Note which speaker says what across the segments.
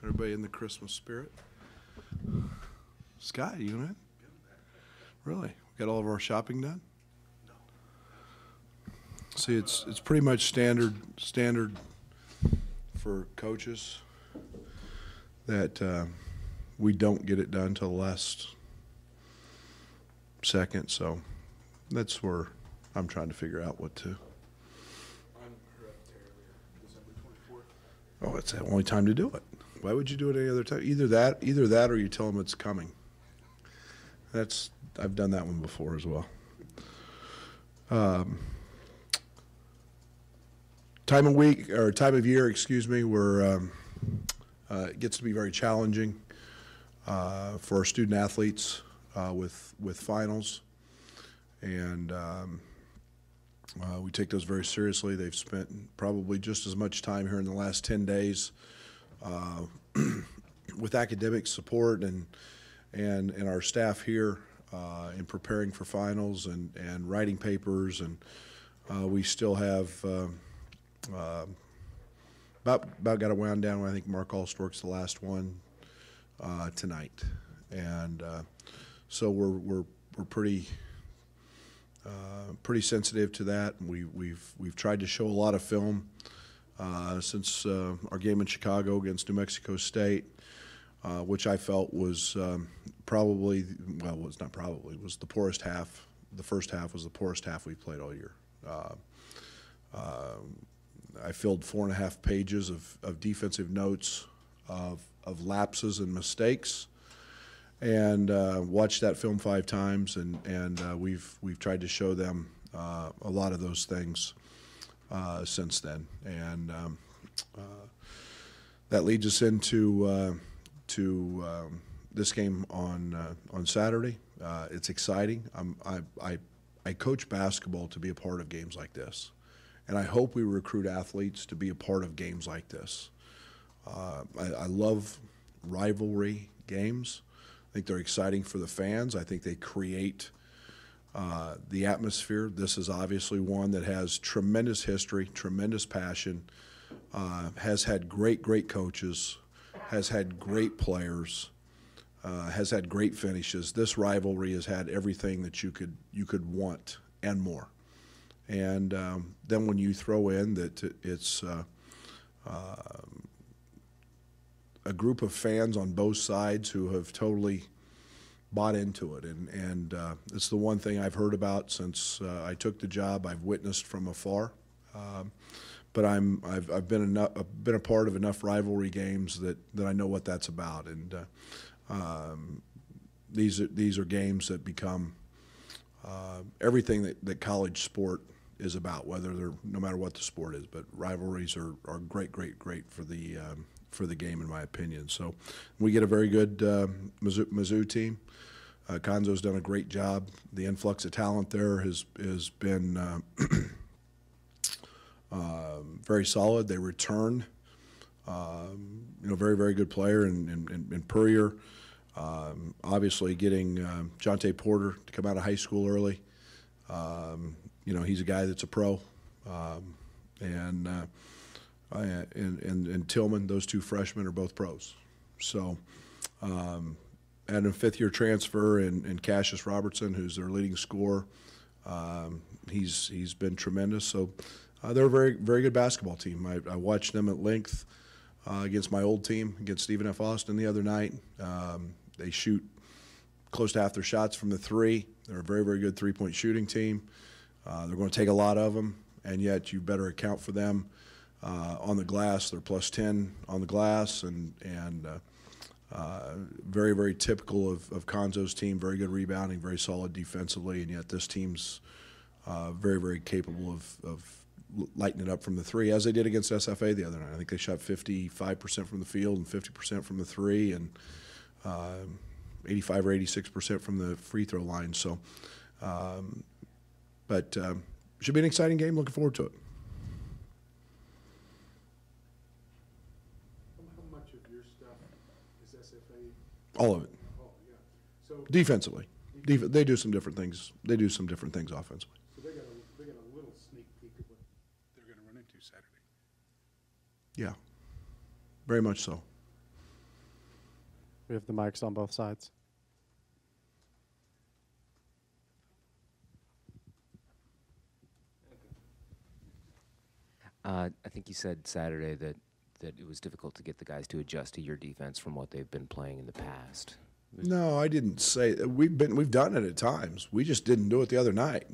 Speaker 1: Everybody in the Christmas spirit? Scott, you in? Really? Got all of our shopping done?
Speaker 2: No.
Speaker 1: See, it's pretty much standard for coaches that we don't get it done till the last second. So that's where I'm trying to figure out what to.
Speaker 2: I'm hereditarily December 24th.
Speaker 1: Oh, it's the only time to do it. Why would you do it any other time? Either that, or you tell them it's coming. I've done that one before as well. Time of year, excuse me, where it gets to be very challenging for our student athletes with finals, and we take those very seriously. They've spent probably just as much time here in the last 10 days with academic support and our staff here in preparing for finals and writing papers, and we still have about got it wound down. I think Mark Allstork's the last one tonight, and so we're pretty sensitive to that. We've tried to show a lot of film since our game in Chicago against New Mexico State, which I felt was was the poorest half. The first half was the poorest half we've played all year. I filled 4.5 pages of defensive notes of lapses and mistakes, and watched that film 5 times, and we've tried to show them a lot of those things since then, and that leads us into this game on Saturday. It's exciting. I coach basketball to be a part of games like this, and I hope we recruit athletes to be a part of games like this. I love rivalry games. I think they're exciting for the fans. I think they create the atmosphere. This is obviously one that has tremendous history, tremendous passion, has had great coaches, has had great players, has had great finishes. This rivalry has had everything that you could want and more. And then when you throw in that it's a group of fans on both sides who have totally bought into it, and it's the one thing I've heard about since I took the job. I've witnessed from afar, but I've been a part of enough rivalry games that I know what that's about, and these are games that become everything that college sport is about, no matter what the sport is. But rivalries are great for the game, in my opinion. So we get a very good Mizzou team. Conzo's done a great job. The influx of talent there has been very solid. They return, very good player in Purrier. Obviously, getting Jontay Porter to come out of high school early. He's a guy that's a pro, and Tillman, those 2 freshmen are both pros. So, and a 5th-year transfer in Cassius Robertson, who's their leading scorer. He's been tremendous. So they're a very good basketball team. I watched them at length against my old team, against Stephen F. Austin the other night. They shoot close to half their shots from the 3. They're a very good 3-point shooting team. They're going to take a lot of them, and yet you better account for them on the glass. They're +10 on the glass, and very typical of Conzo's team. Very good rebounding, very solid defensively, and yet this team's very capable of lighting it up from the 3, as they did against SFA the other night. I think they shot 55% from the field and 50% from the 3, and 85 or 86% from the free throw line. So, but should be an exciting game. Looking forward to it.
Speaker 2: How much of your stuff is SFA?
Speaker 1: All of it.
Speaker 2: Oh, yeah. So
Speaker 1: Defensively, they do some different things. They do some different things offensively.
Speaker 2: So they got a little sneak peek of what they're going to run into Saturday.
Speaker 1: Yeah, very much so.
Speaker 3: We have the mics on both sides.
Speaker 4: I think you said Saturday that it was difficult to get the guys to adjust to your defense from what they've been playing in the past.
Speaker 1: No, I didn't say we've done it at times. We just didn't do it the other night.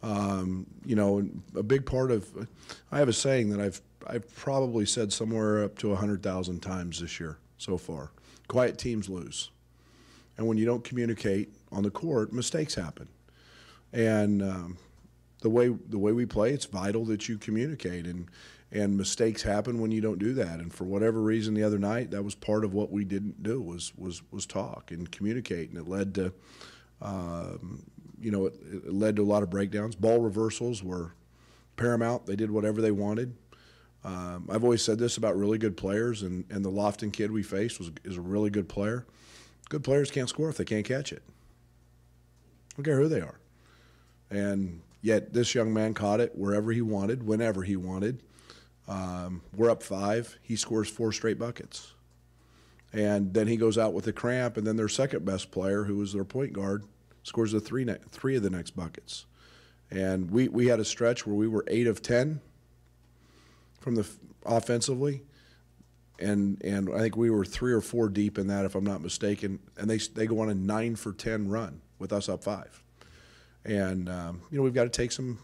Speaker 1: You know, a big part of I have a saying that I've probably said somewhere up to 100,000 times this year so far. Quiet teams lose, and when you don't communicate on the court, mistakes happen. And the way we play, it's vital that you communicate, and mistakes happen when you don't do that. And for whatever reason, the other night, that was part of what we didn't do was talk and communicate, and it led to. You know, it led to a lot of breakdowns. Ball reversals were paramount. They did whatever they wanted. I've always said this about really good players, and the Lofton kid we faced is a really good player. Good players can't score if they can't catch it. I don't care who they are. And yet this young man caught it wherever he wanted, whenever he wanted. We're up 5. He scores 4 straight buckets. And then he goes out with a cramp, and then their second best player, who was their point guard, scores the three of the next buckets. And we had a stretch where we were 8 of 10 from the offensively, and I think we were 3 or 4 deep in that, if I'm not mistaken. And they go on a 9 for 10 run with us up 5. And you know, we've got to take some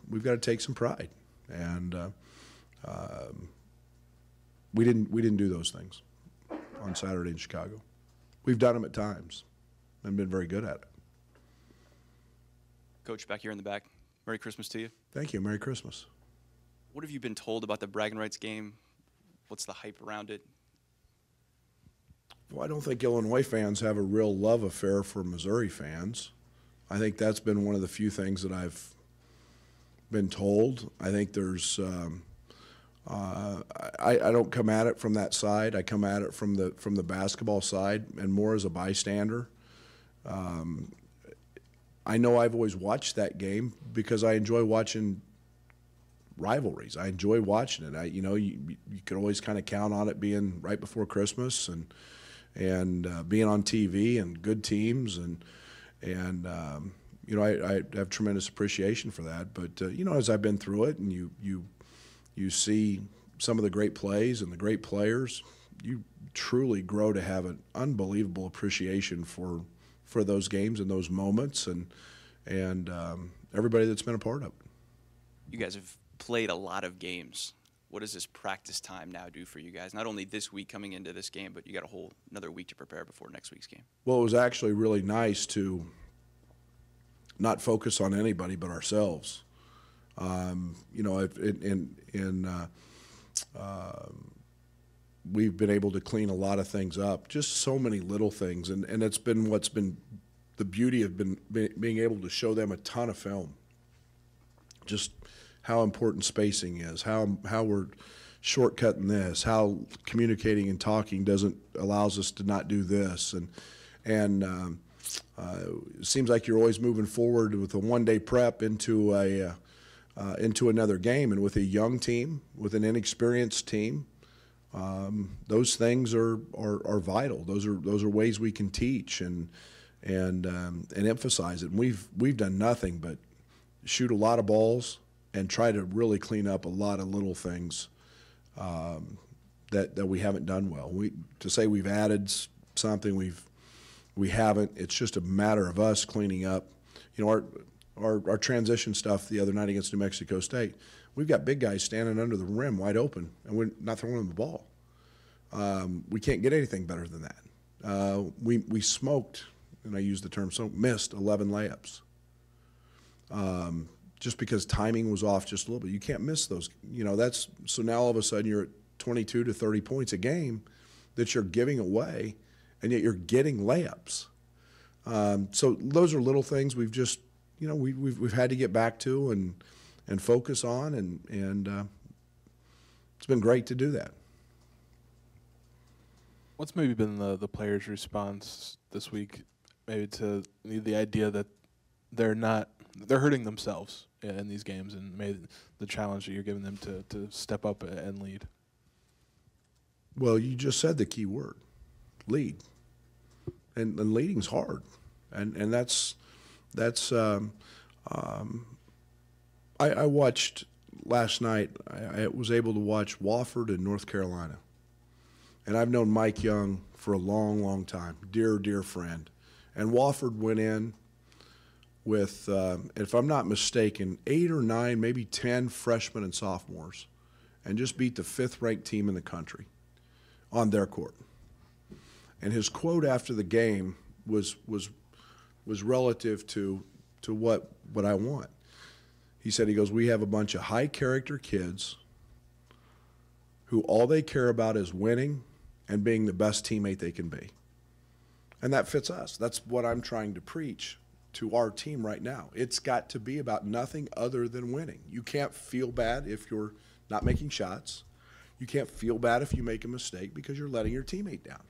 Speaker 1: pride. And we didn't do those things on Saturday in Chicago. We've done them at times and been very good at it.
Speaker 5: Coach, back here in the back, Merry Christmas to you.
Speaker 1: Thank you. Merry Christmas.
Speaker 5: What have you been told about the Braggin rights game? What's the hype around it?
Speaker 1: Well, I don't think Illinois fans have a real love affair for Missouri fans. I think that's been one of the few things that I've been told. I think there's I don't come at it from that side. I come at it from the basketball side and more as a bystander. I know I've always watched that game because I enjoy watching rivalries. I enjoy watching it. You know, you could always kind of count on it being right before Christmas and being on TV and good teams and you know, I have tremendous appreciation for that. But you know, as I've been through it and you see some of the great plays and the great players, you truly grow to have an unbelievable appreciation for those games and those moments and everybody that's been a part of it.
Speaker 5: You guys have played a lot of games. What does this practice time now do for you guys? Not only this week coming into this game, but you got another week to prepare before next week's game.
Speaker 1: Well, it was actually really nice to not focus on anybody but ourselves. You know, we've been able to clean a lot of things up, just so many little things, and it's been what's been the beauty of being able to show them a ton of film. Just how important spacing is, how we're shortcutting this, how communicating and talking allows us to not do this, and it seems like you're always moving forward with a one-day prep into another game, and with a young team, with an inexperienced team, those things are vital. Those are ways we can teach and emphasize it. And we've done nothing but shoot a lot of balls and try to really clean up a lot of little things that we haven't done well. To say we've added something, we haven't. It's just a matter of us cleaning up. You know, our transition stuff the other night against New Mexico State, we've got big guys standing under the rim wide open, and we're not throwing them the ball. We can't get anything better than that. We smoked, and I use the term missed 11 layups. Just because timing was off just a little bit. You can't miss those. You know, so now all of a sudden you're at 22 to 30 points a game that you're giving away, and yet you're getting layups. So those are little things we've just, you know, we've had to get back to and focus on, and it's been great to do that.
Speaker 6: What's maybe been the players' response this week, maybe to the idea that they're hurting themselves in these games, and maybe the challenge that you're giving them to step up and lead?
Speaker 1: Well, you just said the key word, lead. and leading's hard, and that's I watched last night. I was able to watch Wofford and North Carolina, and I've known Mike Young for a long, long time, dear friend, and Wofford went in with, if I'm not mistaken, 8 or 9, maybe 10 freshmen and sophomores, and just beat the 5th-ranked team in the country on their court. And his quote after the game was relative to what I want. He said, he goes, "We have a bunch of high-character kids who all they care about is winning and being the best teammate they can be." And that fits us. That's what I'm trying to preach to our team right now. It's got to be about nothing other than winning. You can't feel bad if you're not making shots. You can't feel bad if you make a mistake because you're letting your teammate down.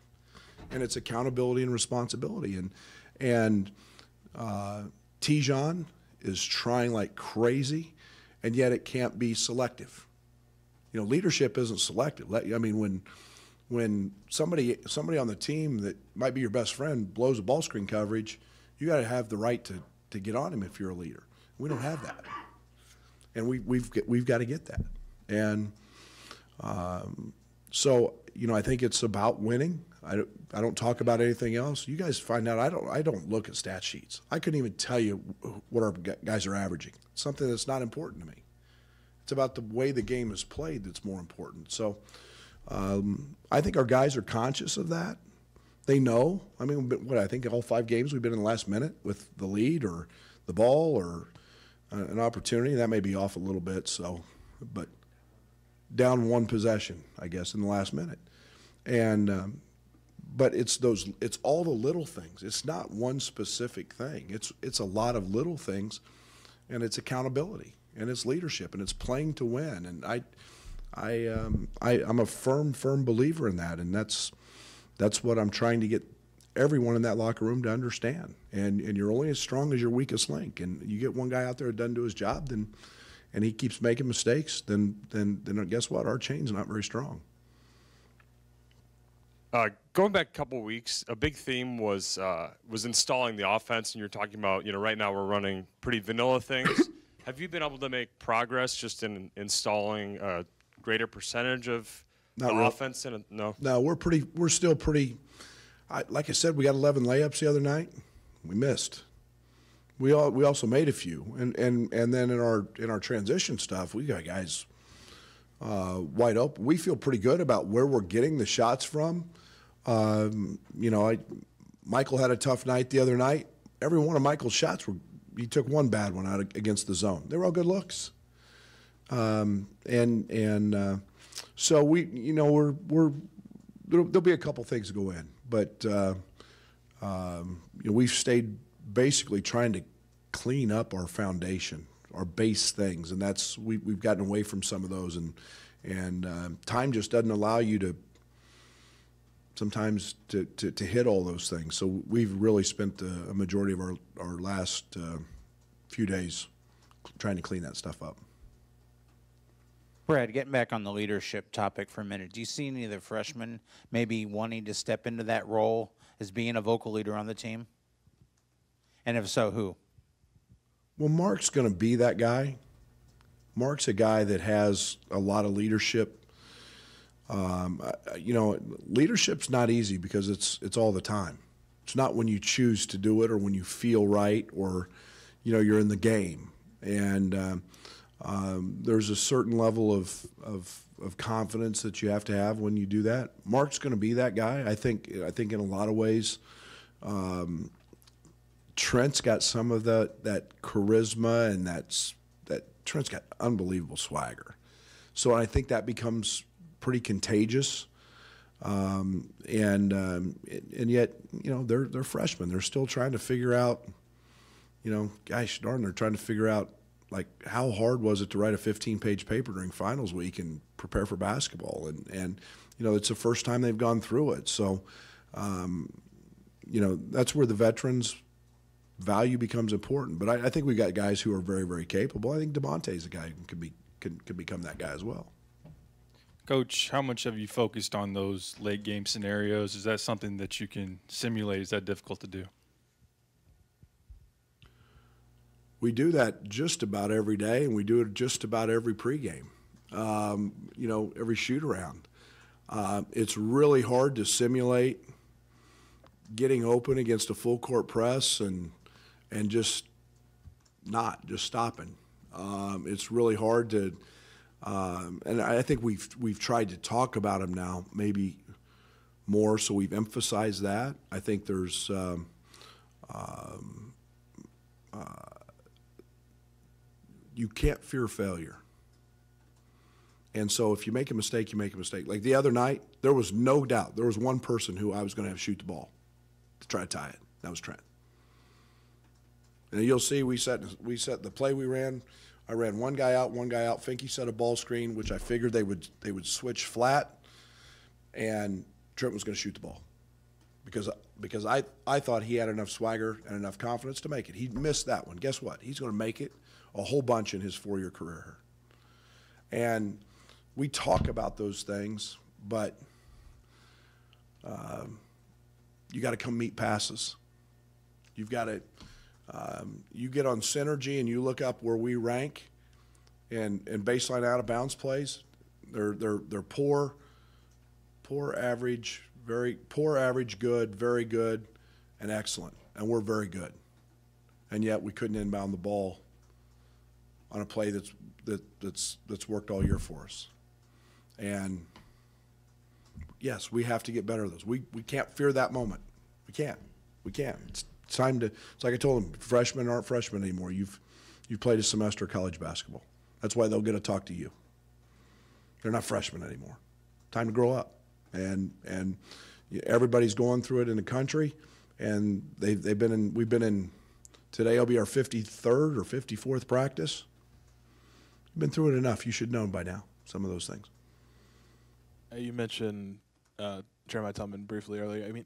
Speaker 1: And it's accountability and responsibility. And Tijon is trying like crazy, and yet it can't be selective. You know, leadership isn't selective. I mean, when somebody on the team that might be your best friend blows a ball screen coverage, you got to have the right to get on him if you're a leader. We don't have that, and we've got to get that. And so, you know, I think it's about winning. I don't talk about anything else. You guys find out. I don't look at stat sheets. I couldn't even tell you what our guys are averaging. It's something that's not important to me. It's about the way the game is played that's more important. So I think our guys are conscious of that. They know. I mean, I think all 5 games we've been in the last minute with the lead or the ball or an opportunity. That may be off a little bit. So, but down 1 possession, I guess, in the last minute. And but it's all the little things. It's not one specific thing. It's a lot of little things, and it's accountability, and it's leadership, and it's playing to win. And I'm a firm believer in that, and that's what I'm trying to get everyone in that locker room to understand. And you're only as strong as your weakest link. And you get one guy out there that doesn't do his job, and he keeps making mistakes, then guess what? Our chain's not very strong.
Speaker 3: Going back a couple weeks, a big theme was installing the offense, and you're talking about, you know, right now we're running pretty vanilla things. Have you been able to make progress just in installing a greater percentage of offense? No, we're still pretty. Like I said, we got 11 layups the other night. We missed. We also made a few, and then in our transition stuff, we got guys wide open. We feel pretty good about where we're getting the shots from. You know, Michael had a tough night the other night. Every one of Michael's shots he took one bad one out against the zone. They were all good looks. So there'll be a couple things to go in, but you know, we've stayed basically trying to clean up our foundation, our base things, and we've gotten away from some of those, and time just doesn't allow you to sometimes to hit all those things. So we've really spent a majority of our last few days trying to clean that stuff up.
Speaker 7: Brad, getting back on the leadership topic for a minute, do you see any of the freshmen maybe wanting to step into that role as being a vocal leader on the team? And if so, who?
Speaker 1: Well, Mark's going to be that guy. Mark's a guy that has a lot of leadership. You know, leadership's not easy because it's all the time. It's not when you choose to do it or when you feel right or, you know, you're in the game. And there's a certain level of confidence that you have to have when you do that. Mark's going to be that guy. I think in a lot of ways, Trent's got some of that charisma, and that Trent's got unbelievable swagger. So I think that becomes pretty contagious. And yet, you know, they're freshmen. They're still trying to figure out, you know, gosh darn, they're trying to figure out, like, how hard was it to write a 15-page paper during finals week and prepare for basketball? And you know, it's the first time they've gone through it. So, you know, that's where the veterans' value becomes important. But I think we got guys who are very, very capable. I think DeMonte's a guy who can become that guy as well.
Speaker 8: Coach, how much have you focused on those late game scenarios? Is that something that you can simulate? Is that difficult to do?
Speaker 1: We do that just about every day, and we do it just about every pregame. Every shoot around. It's really hard to simulate getting open against a full court press and just stopping. It's really hard to, and I think we've tried to talk about them now, maybe more, so we've emphasized that. I think there's you can't fear failure. And so if you make a mistake, you make a mistake. Like the other night, there was no doubt. There was one person who I was going to have shoot the ball to try to tie it. That was Trent. And you'll see we set the play we ran. I ran one guy out. Finke set a ball screen, which I figured they would switch flat, and Trent was going to shoot the ball because I thought he had enough swagger and enough confidence to make it. He missed that one. Guess what? He's going to make it a whole bunch in his 4-year career. And we talk about those things, but you got to come meet passes. You've got to you get on Synergy and you look up where we rank and baseline out of bounds plays. They're poor, average, very poor, average, good, very good, and excellent. And we're very good. And yet we couldn't inbound the ball on a play that's worked all year for us. And yes, we have to get better at those. We can't fear that moment. We can't. It's time to. It's like I told them, freshmen aren't freshmen anymore. You've played a semester of college basketball. That's why they'll get to talk to you. They're not freshmen anymore. Time to grow up. And everybody's going through it in the country, and we've been in. Today will be our 53rd or 54th practice. You've been through it enough. You should know by now some of those things.
Speaker 6: You mentioned Jeremiah Tubman briefly earlier. I mean,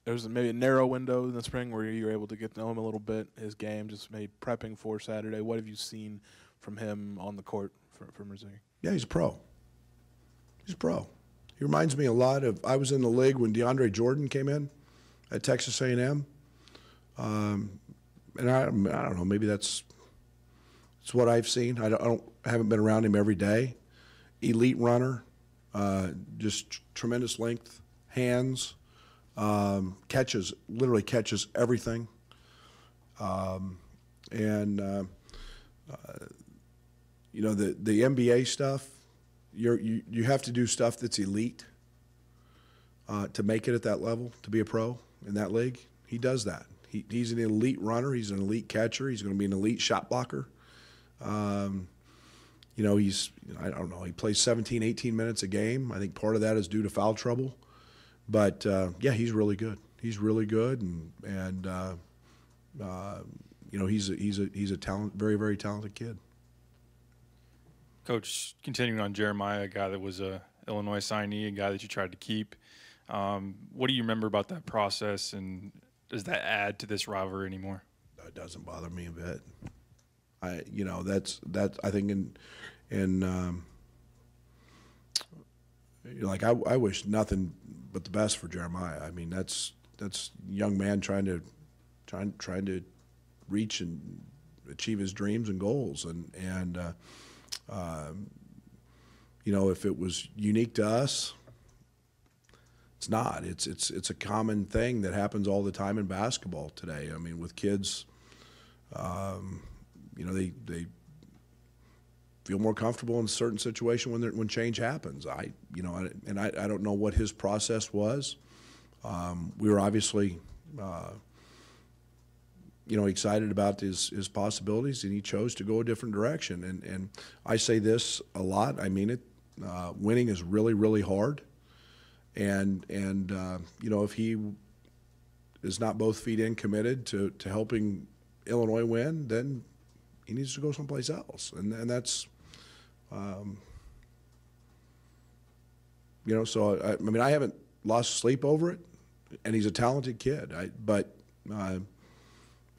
Speaker 6: there was maybe a narrow window in the spring where you were able to get to know him a little bit, his game, just maybe prepping for Saturday. What have you seen from him on the court for Missouri?
Speaker 1: Yeah, he's a pro. He's a pro. He reminds me a lot of, I was in the league when DeAndre Jordan came in at Texas A&M. And I don't know, maybe it's what I've seen. I haven't been around him every day. Elite runner, just tremendous length, hands, literally catches everything. The NBA stuff, you have to do stuff that's elite to make it at that level, to be a pro in that league. He does that. He's an elite runner. He's an elite catcher. He's going to be an elite shot blocker. I don't know, he plays 17, 18 minutes a game. I think part of that is due to foul trouble. But, yeah, he's really good. He's really good, and he's a very, very talented kid.
Speaker 8: Coach, continuing on Jeremiah, a guy that was a Illinois signee, a guy that you tried to keep. What do you remember about that process, and does that add to this rivalry anymore?
Speaker 1: It doesn't bother me a bit. I think I wish nothing but the best for Jeremiah. I mean, that's a young man trying to reach and achieve his dreams and goals, and if it was unique to us, it's not. It's a common thing that happens all the time in basketball today. I mean, with kids, they feel more comfortable in a certain situation when change happens. I don't know what his process was. We were obviously, excited about his possibilities, and he chose to go a different direction. And I say this a lot. I mean it. Winning is really, really hard. And if he is not both feet in committed to helping Illinois win, then he needs to go someplace else. And that's, so I haven't lost sleep over it, and he's a talented kid. But I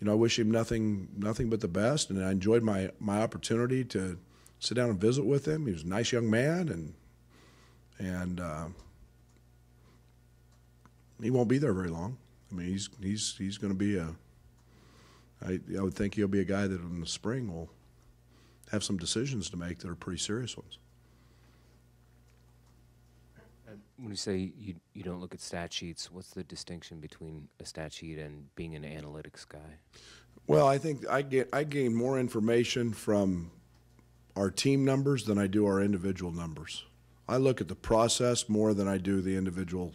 Speaker 1: wish him nothing but the best, and I enjoyed my opportunity to sit down and visit with him. He was a nice young man, and and he won't be there very long. I mean, he's going to be I would think he'll be a guy that in the spring will have some decisions to make that are pretty serious ones.
Speaker 4: When you say you don't look at stat sheets, what's the distinction between a stat sheet and being an analytics guy?
Speaker 1: Well, I think I gain more information from our team numbers than I do our individual numbers. I look at the process more than I do the individual,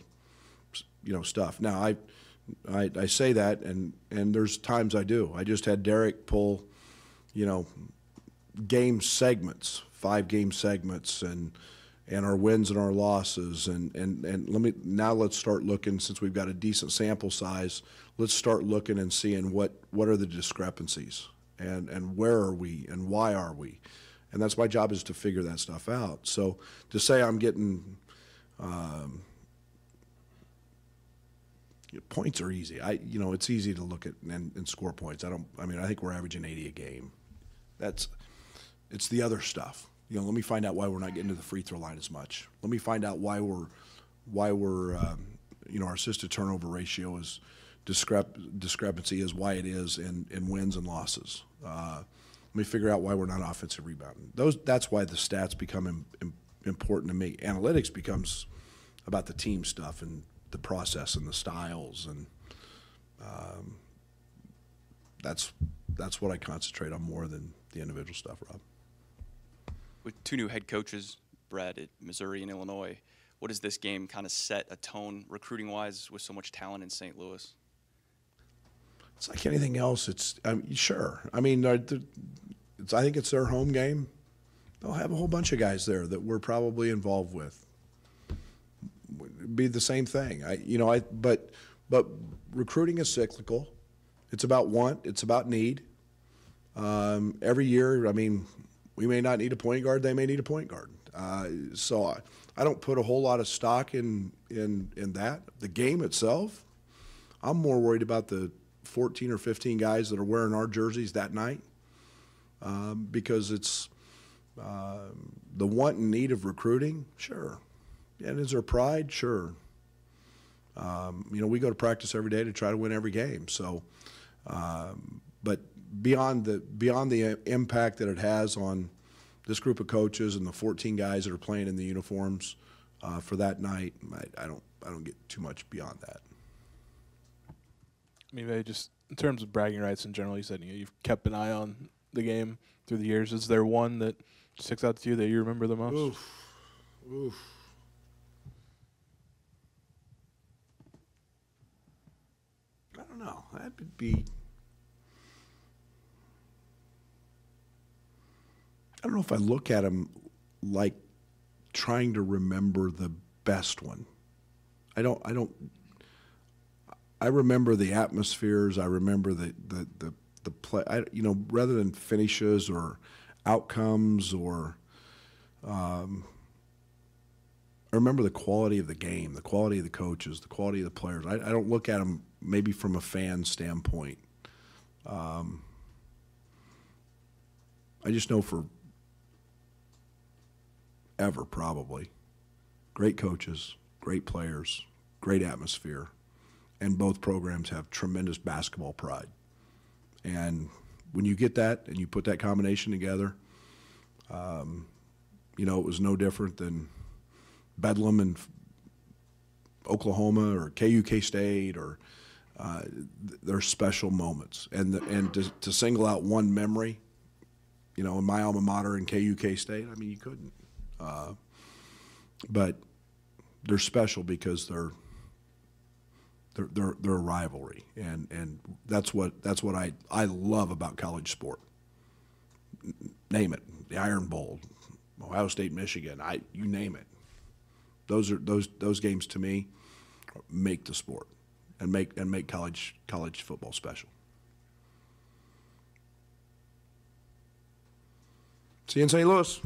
Speaker 1: stuff. Now, I say that, and there's times I do. I just had Derek pull, game segments, 5-game segments, and our wins and our losses, and let's start looking, since we've got a decent sample size, let's start looking and seeing what are the discrepancies, and where are we, and why are we, and that's my job, is to figure that stuff out. So to say I'm getting points are easy. It's easy to look at and score points. I think we're averaging 80 a game. It's the other stuff. Let me find out why we're not getting to the free throw line as much. Let me find out why we're our assist to turnover ratio is discrepancy is why it is in wins and losses. Let me figure out why we're not offensive rebounding. That's why the stats become important to me. Analytics becomes about the team stuff and the process and the styles, and that's what I concentrate on more than the individual stuff, Rob.
Speaker 5: With 2 new head coaches, Brad, at Missouri and Illinois, what does this game kind of set a tone recruiting-wise with so much talent in St. Louis?
Speaker 1: It's like anything else. Sure. I mean, I think it's their home game. They'll have a whole bunch of guys there that we're probably involved with. It'd be the same thing. But recruiting is cyclical. It's about want. It's about need. Every year, we may not need a point guard. They may need a point guard. So I don't put a whole lot of stock in that. The game itself, I'm more worried about the 14 or 15 guys that are wearing our jerseys that night, because it's the want and need of recruiting. Sure. And is there pride? Sure. We go to practice every day to try to win every game. So, but beyond the impact that it has on this group of coaches and the 14 guys that are playing in the uniforms for that night, I don't get too much beyond that.
Speaker 6: Maybe just in terms of bragging rights in general, you said you've kept an eye on the game through the years. Is there one that sticks out to you that you remember the most?
Speaker 1: Oof. I don't know. That would be. I don't know if I look at them like trying to remember the best one. I remember the atmospheres. I remember the play. Rather than finishes or outcomes, or I remember the quality of the game, the quality of the coaches, the quality of the players. I don't look at them maybe from a fan standpoint. I just know forever, probably, great coaches, great players, great atmosphere, and both programs have tremendous basketball pride. And when you get that and you put that combination together, it was no different than Bedlam in Oklahoma or KU State, or they're special moments. And to single out one memory, in my alma mater in KU State, you couldn't. But they're special because they're a rivalry, and that's what I love about college sport. Name it, the Iron Bowl, Ohio State, Michigan, you name it. Those games to me make the sport and make college football special. See you in St. Louis.